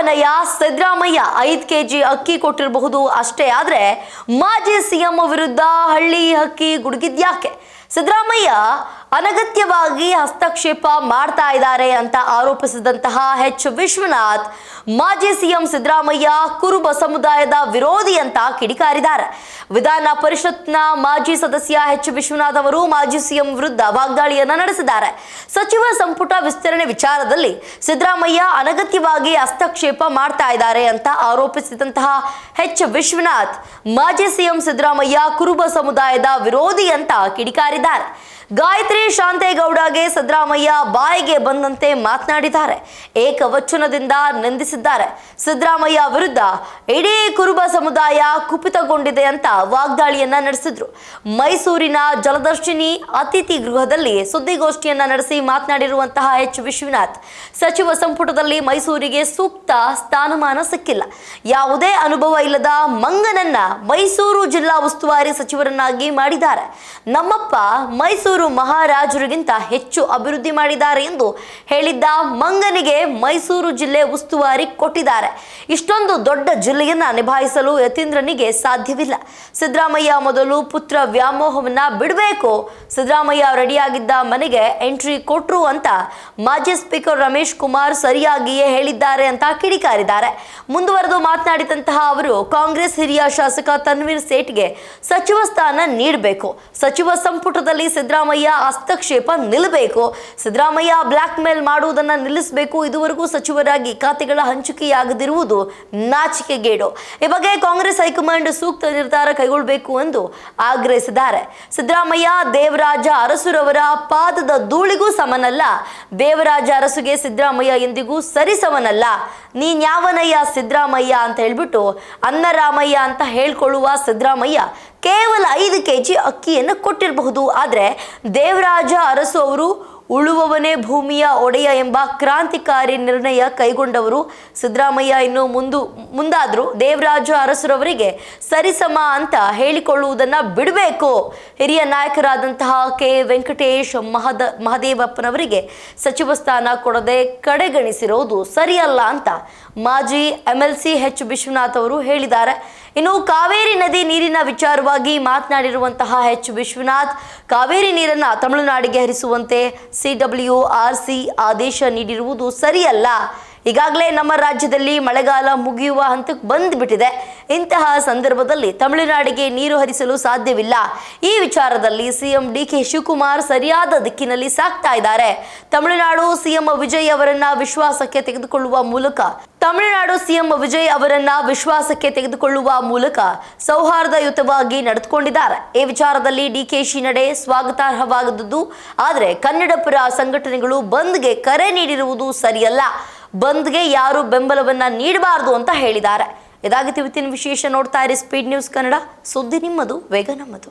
ನ್ಯಾವನಯ Siddaramaiah 5 KG ಅಕ್ಕಿ ಕೊಟ್ಟಿರಬಹುದು ಅಷ್ಟೇ, ಆದ್ರೆ ಮಾಜಿ ಸಿಎಂ ವಿರುದ್ಧ ಹಳ್ಳಿ ಹಕ್ಕಿ ಗುಡುಗಿದ್ಯಾಕೆ? ಸಿದ್ದರಾಮಯ್ಯ ಅನಗತ್ಯವಾಗಿ ಹಸ್ತಕ್ಷೇಪ ಮಾಡ್ತಾ ಇದ್ದಾರೆ ಅಂತ ಆರೋಪಿಸಿದಂತಹ ಎಚ್ ವಿಶ್ವನಾಥ್ ಮಾಜಿ ಸಿಎಂ ಸಿದ್ದರಾಮಯ್ಯ ಕುರುಬ ಸಮುದಾಯದ ವಿರೋಧಿ ಅಂತ ಕಿಡಿಕಾರಿದ್ದಾರೆ. ವಿಧಾನ ಪರಿಷತ್ನ ಮಾಜಿ ಸದಸ್ಯ ಎಚ್ ವಿಶ್ವನಾಥ್ ಅವರು ಮಾಜಿ ಸಿಎಂ ವಿರುದ್ಧ ವಾಗ್ದಾಳಿಯನ್ನ ನಡೆಸಿದ್ದಾರೆ. ಸಚಿವ ಸಂಪುಟ ವಿಸ್ತರಣೆ ವಿಚಾರದಲ್ಲಿ ಸಿದ್ದರಾಮಯ್ಯ ಅನಗತ್ಯವಾಗಿ ಹಸ್ತಕ್ಷೇಪ ಮಾಡ್ತಾ ಇದ್ದಾರೆ ಅಂತ ಆರೋಪಿಸಿದಂತಹ ಎಚ್ ವಿಶ್ವನಾಥ್ ಮಾಜಿ ಸಿಎಂ ಸಿದ್ದರಾಮಯ್ಯ ಕುರುಬ ಸಮುದಾಯದ ವಿರೋಧಿ ಅಂತ ಕಿಡಿಕಾರಿದ್ದಾರೆ. ಗಾಯತ್ರಿ ಶಾಂತೇಗೌಡಗೆ ಸಿದ್ದರಾಮಯ್ಯ ಬಾಯಿಗೆ ಬಂದಂತೆ ಮಾತನಾಡಿದ್ದಾರೆ. ಏಕವಚನದಿಂದ ನಿಂದಿಸಿದ್ದಾರೆ. ಸಿದ್ದರಾಮಯ್ಯ ವಿರುದ್ಧ ಇಡೀ ಕುರುಬ ಸಮುದಾಯ ಕುಪಿತಗೊಂಡಿದೆ ಅಂತ ವಾಗ್ದಾಳಿಯನ್ನ ನಡೆಸಿದ್ರು. ಮೈಸೂರಿನ ಜಲದರ್ಶಿನಿ ಅತಿಥಿ ಗೃಹದಲ್ಲಿ ಸುದ್ದಿಗೋಷ್ಠಿಯನ್ನ ನಡೆಸಿ ಮಾತನಾಡಿರುವಂತಹ ಎಚ್ ವಿಶ್ವನಾಥ್, ಸಚಿವ ಸಂಪುಟದಲ್ಲಿ ಮೈಸೂರಿಗೆ ಸೂಕ್ತ ಸ್ಥಾನಮಾನ ಸಿಕ್ಕಿಲ್ಲ. ಯಾವುದೇ ಅನುಭವ ಇಲ್ಲದ ಮಂಗನನ್ನ ಮೈಸೂರು ಜಿಲ್ಲಾ ಉಸ್ತುವಾರಿ ಸಚಿವರನ್ನಾಗಿ ಮಾಡಿದ್ದಾರೆ. ನಮ್ಮಪ್ಪ ಮೈಸೂರು ಮಹಾರಾಜರಿಗಿಂತ ಹೆಚ್ಚು ಅಭಿವೃದ್ಧಿ ಮಾಡಿದ್ದಾರೆ ಎಂದು ಹೇಳಿದ್ದ ಮಂಗನಿಗೆ ಮೈಸೂರು ಜಿಲ್ಲೆ ಉಸ್ತುವಾರಿ ಕೊಟ್ಟಿದ್ದಾರೆ. ಇಷ್ಟೊಂದು ದೊಡ್ಡ ಜಿಲ್ಲೆಯನ್ನ ನಿಭಾಯಿಸಲು ಯತೀಂದ್ರನಿಗೆ ಸಾಧ್ಯವಿಲ್ಲ. ಸಿದ್ದರಾಮಯ್ಯ ಮೊದಲು ಪುತ್ರ ವ್ಯಾಮೋಹವನ್ನ ಬಿಡಬೇಕು. ಸಿದ್ದರಾಮಯ್ಯ ರೆಡಿಯಾಗಿದ್ದ ಮನೆಗೆ ಎಂಟ್ರಿ ಕೊಟ್ರು ಅಂತ ಮಾಜಿ ಸ್ಪೀಕರ್ ರಮೇಶ್ ಕುಮಾರ್ ಸರಿಯಾಗಿಯೇ ಹೇಳಿದ್ದಾರೆ ಅಂತ ಕಿಡಿಕಾರಿದ್ದಾರೆ. ಮುಂದುವರೆದು ಮಾತನಾಡಿದಂತಹ ಅವರು ಕಾಂಗ್ರೆಸ್ ಹಿರಿಯ ಶಾಸಕ ತನ್ವೀರ್ ಸೇಠ್ಗೆ ಸಚಿವ ಸ್ಥಾನ ನೀಡಬೇಕು. ಸಚಿವ ಸಂಪುಟದಲ್ಲಿ ಸಿದ್ದರಾಮಯ್ಯ ಹಸ್ತಕ್ಷೇಪ ನಿಲ್ಲಬೇಕು. ಸಿದ್ದರಾಮಯ್ಯ ಬ್ಲಾಕ್ ಮೇಲ್ ಮಾಡುವುದನ್ನು ನಿಲ್ಲಿಸಬೇಕು. ಇದುವರೆಗೂ ಸಚಿವರಾಗಿ ಖಾತೆಗಳ ಹಂಚಿಕೆಯಾಗದಿರುವುದು ನಾಚಿಕೆಗೇಡು. ಈ ಬಗ್ಗೆ ಕಾಂಗ್ರೆಸ್ ಹೈಕಮಾಂಡ್ ಸೂಕ್ತ ನಿರ್ಧಾರ ಕೈಗೊಳ್ಳಬೇಕು ಎಂದು ಆಗ್ರಹಿಸಿದ್ದಾರೆ. ಸಿದ್ದರಾಮಯ್ಯ ದೇವರಾಜ ಅರಸುರವರ ಪಾದದ ಧೂಳಿಗೂ ಸಮನಲ್ಲ. ದೇವರಾಜ ಅರಸುಗೆ ಸಿದ್ದರಾಮಯ್ಯ ಎಂದಿಗೂ ಸರಿಸಮನಲ್ಲ. ನೀನ್ಯಾವನಯ್ಯ ಸಿದ್ದರಾಮಯ್ಯ ಅಂತ ಹೇಳ್ಬಿಟ್ಟು ಅನ್ನರಾಮಯ್ಯ ಅಂತ ಹೇಳ್ಕೊಳ್ಳುವ ಸಿದ್ದರಾಮಯ್ಯ ಕೇವಲ 5 ಕೆಜಿ ಅಕ್ಕಿಯನ್ನು ಕೊಟ್ಟಿರಬಹುದು. ಆದರೆ ದೇವರಾಜ ಅರಸು ಅವರು ಉಳುವವನೇ ಭೂಮಿಯ ಒಡೆಯ ಎಂಬ ಕ್ರಾಂತಿಕಾರಿ ನಿರ್ಣಯ ಕೈಗೊಂಡವರು. ಸಿದ್ದರಾಮಯ್ಯ ಇನ್ನು ಮುಂದಾದರೂ ದೇವರಾಜ ಅರಸುರವರಿಗೆ ಸರಿಸಮ ಅಂತ ಹೇಳಿಕೊಳ್ಳುವುದನ್ನ ಬಿಡಬೇಕು. ಹಿರಿಯ ನಾಯಕರಾದಂತಹ ಕೆ ವೆಂಕಟೇಶ್ ಮಹದೇವಪ್ಪನವರಿಗೆ ಸಚಿವ ಸ್ಥಾನ ಕೊಡದೆ ಕಡೆಗಣಿಸಿರೋದು ಸರಿಯಲ್ಲ ಅಂತ ಮಾಜಿ MLC ಎಚ್ ವಿಶ್ವನಾಥ್ ಅವರು ಹೇಳಿದ್ದಾರೆ. ಇನ್ನು ಕಾವೇರಿ ನದಿ ನೀರಿನ ವಿಚಾರವಾಗಿ ಮಾತನಾಡಿರುವಂತಹ ಎಚ್ ವಿಶ್ವನಾಥ್, ಕಾವೇರಿ ನೀರನ್ನ ತಮಿಳುನಾಡಿಗೆ ಹರಿಸುವಂತೆ CWRC ಆದೇಶ ನೀಡಿರುವುದು ಸರಿಯಲ್ಲ. ಈಗಾಗಲೇ ನಮ್ಮ ರಾಜ್ಯದಲ್ಲಿ ಮಳೆಗಾಲ ಮುಗಿಯುವ ಹಂತಕ್ಕೆ ಬಂದ್ಬಿಟ್ಟಿದೆ. ಇಂತಹ ಸಂದರ್ಭದಲ್ಲಿ ತಮಿಳುನಾಡಿಗೆ ನೀರು ಹರಿಸಲು ಸಾಧ್ಯವಿಲ್ಲ. ಈ ವಿಚಾರದಲ್ಲಿ ಸಿಎಂ DK ಶಿವಕುಮಾರ್ ಸರಿಯಾದ ದಿಕ್ಕಿನಲ್ಲಿ ಸಾಗ್ತಾ ಇದ್ದಾರೆ. ತಮಿಳುನಾಡು ಸಿಎಂ ವಿಜಯ್ ಅವರನ್ನ ವಿಶ್ವಾಸಕ್ಕೆ ತೆಗೆದುಕೊಳ್ಳುವ ಮೂಲಕ ಸೌಹಾರ್ದಯುತವಾಗಿ ನಡೆದುಕೊಂಡಿದ್ದಾರೆ. ಈ ವಿಚಾರದಲ್ಲಿ DKಶಿ ನಡೆ ಸ್ವಾಗತಾರ್ಹವಾಗದ್ದು. ಆದರೆ ಕನ್ನಡ ಪರ ಸಂಘಟನೆಗಳು ಬಂದ್ಗೆ ಕರೆ ನೀಡಿರುವುದು ಸರಿಯಲ್ಲ. ಬಂದ್ಗೆ ಯಾರು ಬೆಂಬಲವನ್ನ ನೀಡಬಾರದು ಅಂತ ಹೇಳಿದ್ದಾರೆ. ಇದಾಗಿತ್ತು ಇವತ್ತಿನ ವಿಶೇಷ. ನೋಡ್ತಾ ಇರಿ ಸ್ಪೀಡ್ ನ್ಯೂಸ್ ಕನ್ನಡ. ಸುದ್ದಿ ನಿಮ್ಮದು, ವೇಗ ನಮ್ಮದು.